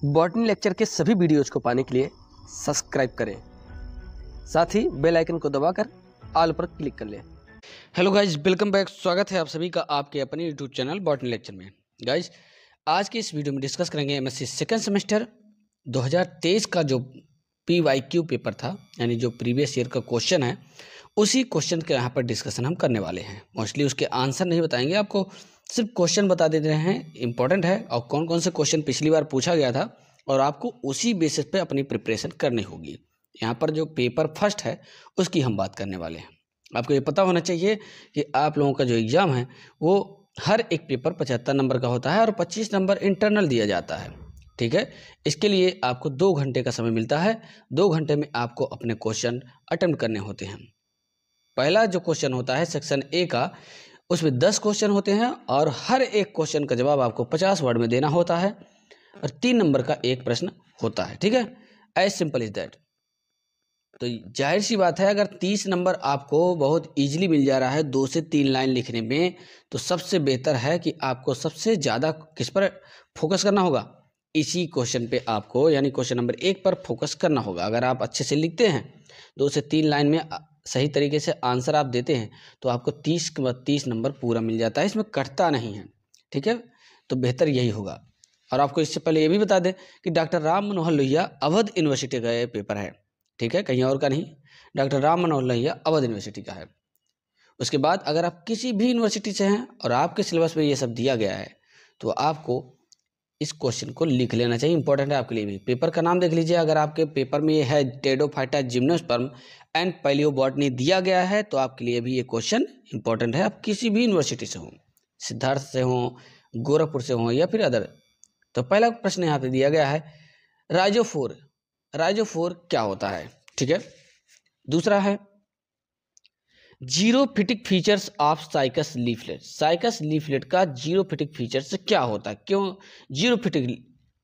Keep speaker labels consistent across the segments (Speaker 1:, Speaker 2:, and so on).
Speaker 1: Botany lecture के सभी videos को पाने के लिए सब्सक्राइब करें, साथ ही बेल आइकन को दबाकर ऑल पर क्लिक कर लें। Hello guys, welcome back. स्वागत है आप सभी का आपके अपने यूट्यूब चैनल बॉटनी लेक्चर में। गाइज, आज की इस वीडियो में डिस्कस करेंगे एमएससी सेकंड सेमेस्टर 2023 का जो PYQ पेपर था, यानी जो प्रीवियस ईयर का क्वेश्चन है, उसी क्वेश्चन के यहाँ पर डिस्कशन हम करने वाले हैं। मोस्टली उसके आंसर नहीं बताएंगे, आपको सिर्फ क्वेश्चन बता दे रहे हैं, इंपॉर्टेंट है और कौन कौन से क्वेश्चन पिछली बार पूछा गया था, और आपको उसी बेसिस पे अपनी प्रिपरेशन करनी होगी। यहाँ पर जो पेपर फर्स्ट है उसकी हम बात करने वाले हैं। आपको ये पता होना चाहिए कि आप लोगों का जो एग्ज़ाम है वो हर एक पेपर 75 नंबर का होता है और 25 नंबर इंटरनल दिया जाता है। ठीक है, इसके लिए आपको 2 घंटे का समय मिलता है। 2 घंटे में आपको अपने क्वेश्चन अटेम्प्ट करने होते हैं। पहला जो क्वेश्चन होता है सेक्शन ए का, उसमें 10 क्वेश्चन होते हैं और हर एक क्वेश्चन का जवाब आपको 50 वर्ड में देना होता है और 3 नंबर का एक प्रश्न होता है। ठीक है, एज सिंपल इज दैट। तो जाहिर सी बात है, अगर 30 नंबर आपको बहुत इजीली मिल जा रहा है 2 से 3 लाइन लिखने में, तो सबसे बेहतर है कि आपको सबसे ज़्यादा किस पर फोकस करना होगा, इसी क्वेश्चन पे आपको, यानी क्वेश्चन नंबर 1 पर फोकस करना होगा। अगर आप अच्छे से लिखते हैं, 2 से 3 लाइन में सही तरीके से आंसर आप देते हैं, तो आपको 30 के बाद 30 नंबर पूरा मिल जाता है, इसमें कटता नहीं है। ठीक है, तो बेहतर यही होगा। और आपको इससे पहले ये भी बता दें कि डॉक्टर राम मनोहर लोहिया अवध यूनिवर्सिटी का ये पेपर है। ठीक है, कहीं और का नहीं, डॉक्टर राम मनोहर लोहिया अवध यूनिवर्सिटी का है। उसके बाद अगर आप किसी भी यूनिवर्सिटी से हैं और आपके सिलेबस में ये सब दिया गया है, तो आपको इस क्वेश्चन को लिख लेना चाहिए, इंपॉर्टेंट है आपके लिए भी। पेपर का नाम देख लीजिए, अगर आपके पेपर में ये है टेडोफाइटा जिम्नोस्पर्म एंड पैलियोबॉटनी दिया गया है, तो आपके लिए भी ये क्वेश्चन इंपॉर्टेंट है। आप किसी भी यूनिवर्सिटी से हों, सिद्धार्थ से हों, गोरखपुर से हों या फिर अदर। तो पहला प्रश्न यहाँ पे दिया गया है, राइजोफोर। राइजोफोर क्या होता है? ठीक है, दूसरा है xerophytic features of cycas leaflet. Cycas leaflet का जीरोफिटिक फीचर्स क्या होता है, क्यों जीरोफिटिक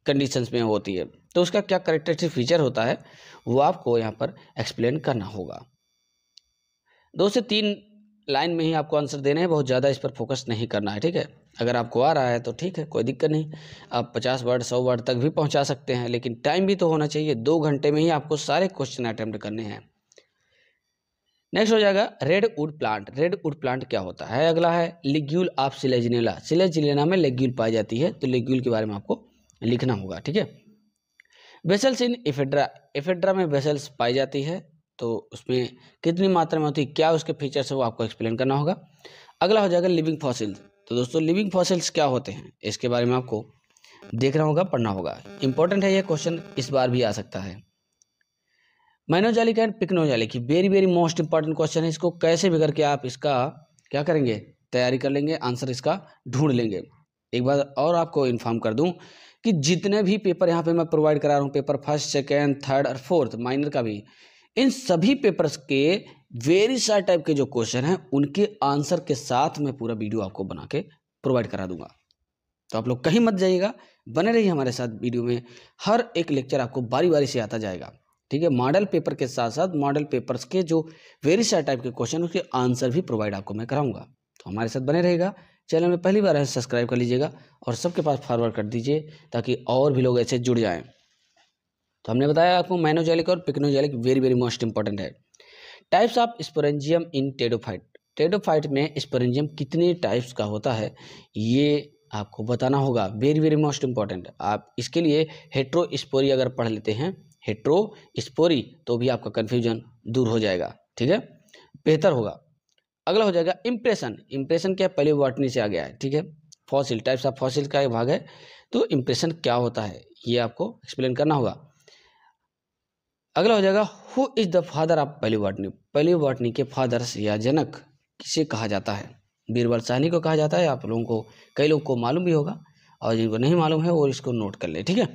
Speaker 1: कंडीशंस में होती है, तो उसका क्या कैरेक्टरिस्टिक फीचर होता है, वो आपको यहाँ पर एक्सप्लेन करना होगा। 2 से 3 लाइन में ही आपको आंसर देने हैं, बहुत ज़्यादा इस पर फोकस नहीं करना है। ठीक है, अगर आपको आ रहा है तो ठीक है, कोई दिक्कत नहीं, आप 50 वर्ड 100 वर्ड तक भी पहुँचा सकते हैं, लेकिन टाइम भी तो होना चाहिए। 2 घंटे में ही आपको सारे क्वेश्चन अटेम्प्ट करने हैं। नेक्स्ट हो जाएगा red wood plant. Red wood plant क्या होता है? अगला है लिग्यूल ऑफ सिलेजिनेला। सिलेजिनेला में लेग्यूल पाई जाती है, तो लेग्यूल के बारे में आपको लिखना होगा। ठीक है, वेसल्स इन एफेड्रा। एफेड्रा में वेसल्स पाई जाती है, तो उसमें कितनी मात्रा में होती है, क्या उसके फीचर्स है, वो आपको एक्सप्लेन करना होगा। अगला हो जाएगा लिविंग फॉसिल्स। तो दोस्तों, लिविंग फॉसिल्स क्या होते हैं, इसके बारे में आपको देखना होगा, पढ़ना होगा। इंपॉर्टेंट है ये क्वेश्चन, इस बार भी आ सकता है। Manoxylic and pycnoxylic, very very most important question है। इसको कैसे भी करके आप इसका क्या करेंगे, तैयारी कर लेंगे, आंसर इसका ढूंढ लेंगे। एक बार और आपको इन्फॉर्म कर दूं कि जितने भी पेपर यहाँ पे मैं प्रोवाइड करा रहा हूँ, पेपर फर्स्ट, सेकेंड, थर्ड और फोर्थ, माइनर का भी, इन सभी पेपर्स के वेरी सारे टाइप के जो क्वेश्चन हैं, उनके आंसर के साथ मैं पूरा वीडियो आपको बना के प्रोवाइड करा दूंगा। तो आप लोग कहीं मत जाइएगा, बने रहिए हमारे साथ वीडियो में। हर एक लेक्चर आपको बारी बारी से आता जाएगा। ठीक है, मॉडल पेपर के साथ साथ मॉडल पेपर्स के जो वेरी सारे टाइप के क्वेश्चन, उसके आंसर भी प्रोवाइड आपको मैं कराऊंगा। तो हमारे साथ बने रहेगा। चैनल में पहली बार है, सब्सक्राइब कर लीजिएगा और सबके पास फॉरवर्ड कर दीजिए, ताकि और भी लोग ऐसे जुड़ जाएं। तो हमने बताया आपको माइनोजालिक और पिक्नोजालिक वेरी वेरी मोस्ट इंपॉर्टेंट है। Types of sporangium in pteridophyte. Pteridophyte में स्पोरेंजियम कितने टाइप्स का होता है, ये आपको बताना होगा, वेरी वेरी मोस्ट इंपॉर्टेंट। आप इसके लिए हेट्रोस्पोरी अगर पढ़ लेते हैं, हेट्रोस्पोरी, तो भी आपका कन्फ्यूजन दूर हो जाएगा। ठीक है, बेहतर होगा। अगला हो जाएगा इम्प्रेशन। इम्प्रेशन क्या, पहले बॉटनी से आ गया है। ठीक है, फॉसिल, टाइप्स ऑफ फॉसिल का एक भाग है, तो इम्प्रेशन क्या होता है ये आपको एक्सप्लेन करना होगा। अगला हो जाएगा who is the father of palaeobotany. Palaeobotany के फादर्स या जनक किसे कहा जाता है? बीरबल साहनी को कहा जाता है। आप लोगों को, कई लोगों को मालूम भी होगा, और जिनको नहीं मालूम है वो इसको नोट कर ले। ठीक है,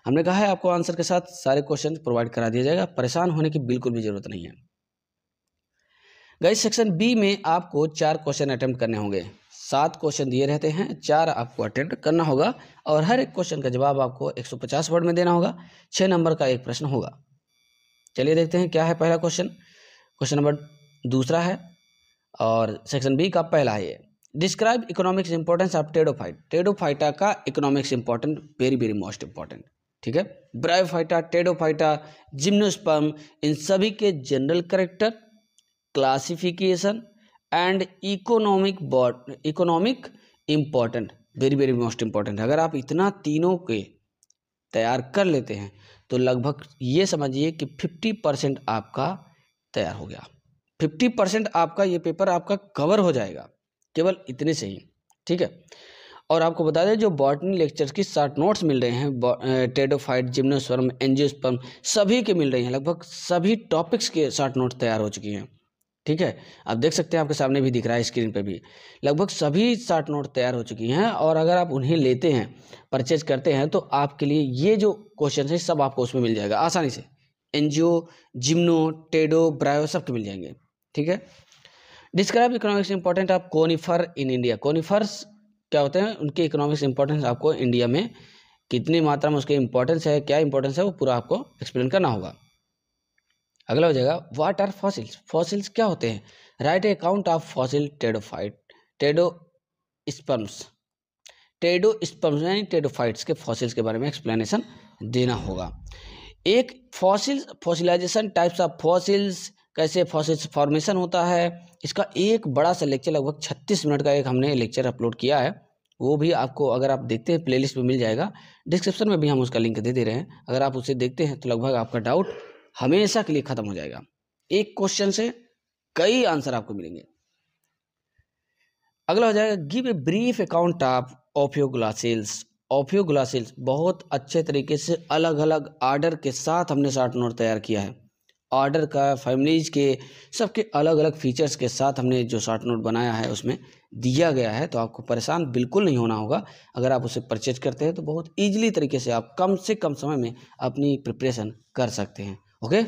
Speaker 1: हमने कहा है आपको आंसर के साथ सारे क्वेश्चन प्रोवाइड करा दिया जाएगा, परेशान होने की बिल्कुल भी जरूरत नहीं है। गाइस, सेक्शन बी में आपको 4 क्वेश्चन अटेम्प्ट करने होंगे। 7 क्वेश्चन दिए रहते हैं, 4 आपको अटेम्प्ट करना होगा और हर एक क्वेश्चन का जवाब आपको 150 वर्ड में देना होगा। 6 नंबर का एक प्रश्न होगा। चलिए देखते हैं क्या है पहला क्वेश्चन। क्वेश्चन नंबर दूसरा है और सेक्शन बी का पहला है ये। Describe economics importance of pteridophyte. Pteridophyta का economics important, very very most important, ठीक है। ब्रायोफाइटा, टेडोफाइटा, जिम्नोस्पर्म, इन सभी के general character, classification and economic important, very very most important. अगर आप इतना तीनों के तैयार कर लेते हैं तो लगभग ये समझिए कि 50% आपका तैयार हो गया। 50% आपका ये पेपर आपका कवर हो जाएगा केवल इतने से ही, ठीक है। और आपको बता दें जो बॉटनी लेक्चर्स की शॉर्ट नोट्स मिल रहे हैं, टेडोफाइट, जिम्नोस्पर्म, एंजियोस्पर्म, सभी के मिल रहे हैं। लगभग सभी टॉपिक्स के शॉर्ट नोट तैयार हो चुकी हैं, ठीक है। आप देख सकते हैं, आपके सामने भी दिख रहा है स्क्रीन पे भी, लगभग सभी शॉर्ट नोट तैयार हो चुकी हैं। और अगर आप उन्हें लेते हैं, परचेज करते हैं, तो आपके लिए ये जो क्वेश्चन है सब आपको उसमें मिल जाएगा आसानी से। एंजियो, जिम्नो, टेडो, ब्रायो सबके मिल जाएंगे, ठीक है। Describe economics important of conifer in India. Conifers क्या होते हैं, उनके इकोनॉमिक्स इंपॉर्टेंस आपको इंडिया में कितनी मात्रा में उसके इंपॉर्टेंस है, क्या इंपॉर्टेंस है, वो पूरा आपको एक्सप्लेन करना होगा। अगला हो जाएगा व्हाट आर फॉसिल्स। फॉसिल्स क्या होते हैं, write a account of fossil pteridophyte, pteridosperms, pteridosperms यानी टेडोफाइट्स के फॉसिल्स के बारे में एक्सप्लेनेशन देना होगा। एक fossils, fossilisation, types of fossils, कैसे फॉसिल्स फॉर्मेशन होता है, इसका एक बड़ा सा लेक्चर लगभग 36 मिनट का एक हमने लेक्चर अपलोड किया है। वो भी आपको अगर आप देखते हैं प्लेलिस्ट में मिल जाएगा, डिस्क्रिप्शन में भी हम उसका लिंक दे रहे हैं। अगर आप उसे देखते हैं तो लगभग आपका डाउट हमेशा के लिए खत्म हो जाएगा। एक क्वेश्चन से कई आंसर आपको मिलेंगे। अगला हो जाएगा give a brief account of ophioglossales. Ophioglossales बहुत अच्छे तरीके से अलग अलग आर्डर के साथ हमने शॉर्ट नोट तैयार किया है। ऑर्डर का, फैमिलीज के, सबके अलग अलग फीचर्स के साथ हमने जो शॉर्ट नोट बनाया है उसमें दिया गया है। तो आपको परेशान बिल्कुल नहीं होना होगा। अगर आप उसे परचेज करते हैं तो बहुत ईजिली तरीके से आप कम से कम समय में अपनी प्रिपरेशन कर सकते हैं। ओके,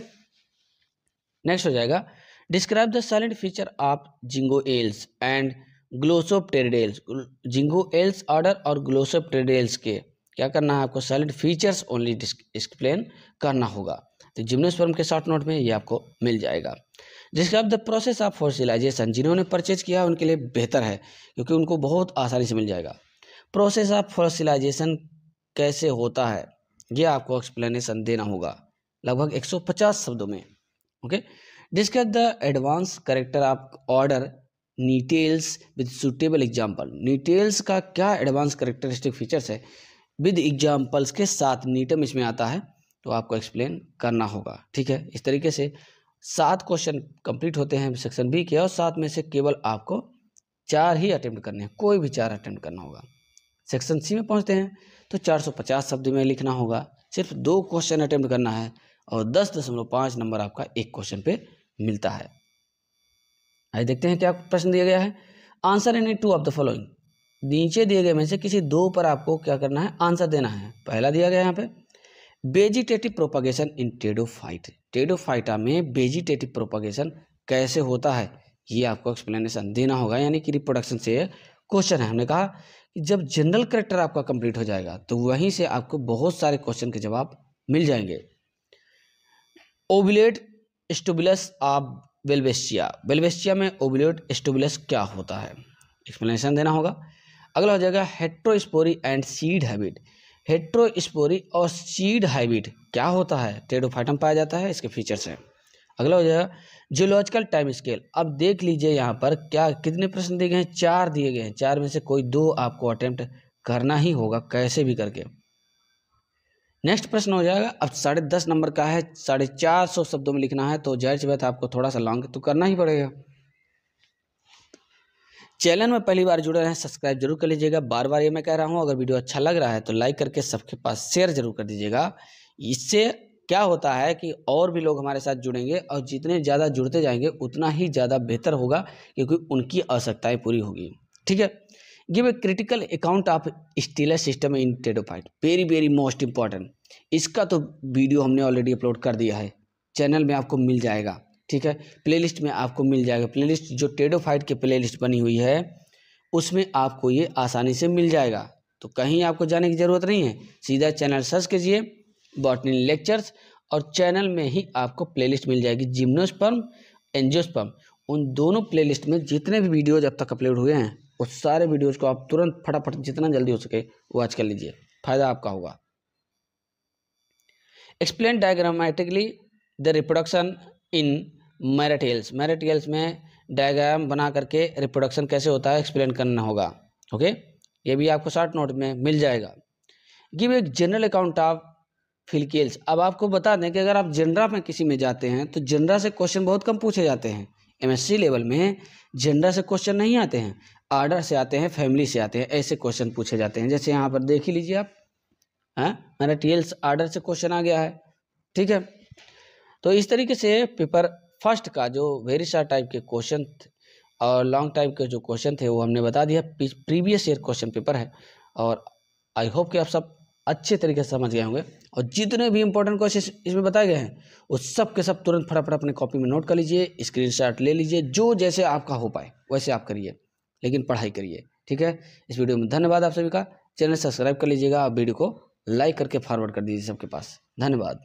Speaker 1: नेक्स्ट हो जाएगा describe the salient feature of ginkgoales and glossopteridales. Ginkgoales order और ग्लोसोप्टेरिडेल्स के क्या करना है आपको, साइलेंट फीचर्स ओनली एक्सप्लेन करना होगा। तो जिम्नोस्पर्म के शॉर्ट नोट में ये आपको मिल जाएगा। Describe the process of fossilisation. जिन्होंने परचेज किया उनके लिए बेहतर है क्योंकि उनको बहुत आसानी से मिल जाएगा। प्रोसेस ऑफ फॉसिलाइजेशन कैसे होता है ये आपको एक्सप्लेनेशन देना होगा लगभग 150 शब्दों में। Okay, describe the advance character of order Gnetales with suitable example. Gnetales का क्या एडवांस कैरेक्टरिस्टिक फीचर्स है विद एग्जाम्पल्स के साथ, नीटम इसमें आता है तो आपको एक्सप्लेन करना होगा। ठीक है, इस तरीके से 7 क्वेश्चन कंप्लीट होते हैं सेक्शन बी के, और 7 में से केवल आपको 4 ही अटेम्प्ट करने हैं, कोई भी 4 अटेम्प्ट करना होगा। सेक्शन सी में पहुंचते हैं तो 450 शब्द में लिखना होगा, सिर्फ 2 क्वेश्चन अटेम्प्ट करना है और 10.5 नंबर आपका एक क्वेश्चन पे मिलता है। आइए देखते हैं क्या प्रश्न दिया गया है। Answer any 2 of the following. नीचे दिए गए में से किसी 2 पर आपको क्या करना है, आंसर देना है। पहला दिया गया यहाँ पे वेजिटेटिव प्रोपगेशन इन टेडोफाइट। टेडोफाइटा में वेजिटेटिव प्रोपगेशन कैसे होता है ये आपको एक्सप्लेनेशन देना होगा, यानी कि रिप्रोडक्शन से क्वेश्चन है। हमने कहा कि जब जनरल कैरेक्टर आपका कंप्लीट हो जाएगा तो वहीं से आपको बहुत सारे क्वेश्चन के जवाब मिल जाएंगे। ओबुलेट स्टोबुलस ऑफ बेल्वेस्चिया। बेल्वेस्चिया में ओबुलेट स्टोबुलस क्या होता है, एक्सप्लेनेशन देना होगा। अगला हो जाएगा heterospory and seed habit. Heterospory और सीड हैबिट क्या होता है, टेडोफाइटा में पाया जाता है, इसके फीचर्स हैं। अगला हो जाएगा जियोलॉजिकल टाइम स्केल। अब देख लीजिए यहाँ पर क्या कितने प्रश्न दिए गए हैं, 4 दिए गए हैं। 4 में से कोई 2 आपको अटेम्प्ट करना ही होगा कैसे भी करके। नेक्स्ट प्रश्न हो जाएगा, अब 10.5 नंबर का है, 450 शब्दों में लिखना है, तो जाहिर सी बात है आपको थोड़ा सा लॉन्ग तो करना ही पड़ेगा। चैनल में पहली बार जुड़े हैं सब्सक्राइब जरूर कर लीजिएगा। बार बार ये मैं कह रहा हूँ, अगर वीडियो अच्छा लग रहा है तो लाइक करके सबके पास शेयर जरूर कर दीजिएगा। इससे क्या होता है कि और भी लोग हमारे साथ जुड़ेंगे, और जितने ज़्यादा जुड़ते जाएंगे उतना ही ज़्यादा बेहतर होगा क्योंकि उनकी आवश्यकताएं पूरी होगी। ठीक है, give a critical account of stealer system in pteridophyte. Very very most important. इसका तो वीडियो हमने ऑलरेडी अपलोड कर दिया है, चैनल में आपको मिल जाएगा। ठीक है, प्लेलिस्ट में आपको मिल जाएगा। प्लेलिस्ट जो टेडोफाइट की प्लेलिस्ट बनी हुई है उसमें आपको ये आसानी से मिल जाएगा, तो कहीं आपको जाने की ज़रूरत नहीं है। सीधा चैनल सर्च कीजिए बॉटनी लेक्चर्स और चैनल में ही आपको प्लेलिस्ट मिल जाएगी। जिम्नोस्पर्म, एंजियोस्पर्म, उन दोनों प्लेलिस्ट में जितने भी वीडियोज अब तक अपलोड हुए हैं उस सारे वीडियोज को आप तुरंत फटाफट जितना जल्दी हो सके वॉच कर लीजिए, फायदा आपका होगा। Explain diagrammatically the reproduction in marattiales. Marattiales में डायग्राम बना करके रिप्रोडक्शन कैसे होता है एक्सप्लेन करना होगा। ओके, ये भी आपको शॉर्ट नोट में मिल जाएगा। गिव एक जनरल अकाउंट ऑफ फिल्केल्स। अब आपको बता दें कि अगर आप जनरल में किसी में जाते हैं तो जनरल से क्वेश्चन बहुत कम पूछे जाते हैं। एमएससी लेवल में जनरल से क्वेश्चन नहीं आते हैं, आर्डर से आते हैं, फैमिली से आते हैं, ऐसे क्वेश्चन पूछे जाते हैं। जैसे यहाँ पर देख ही लीजिए आप, मैराटियल्स आर्डर से क्वेश्चन आ गया है, ठीक है। तो इस तरीके से पेपर फर्स्ट का जो वेरी शॉर्ट टाइप के क्वेश्चन और लॉन्ग टाइप के जो क्वेश्चन थे वो हमने बता दिया। प्रीवियस ईयर क्वेश्चन पेपर है और आई होप कि आप सब अच्छे तरीके से समझ गए होंगे। और जितने भी इंपॉर्टेंट क्वेश्चन इसमें बताए गए हैं उस सब के सब तुरंत फटाफट अपने कॉपी में नोट कर लीजिए, स्क्रीनशॉट ले लीजिए, जो जैसे आपका हो पाए वैसे आप करिए, लेकिन पढ़ाई करिए, ठीक है। इस वीडियो में धन्यवाद आप सभी का। चैनल सब्सक्राइब कर लीजिएगा और वीडियो को लाइक करके फॉरवर्ड कर दीजिए सबके पास। धन्यवाद।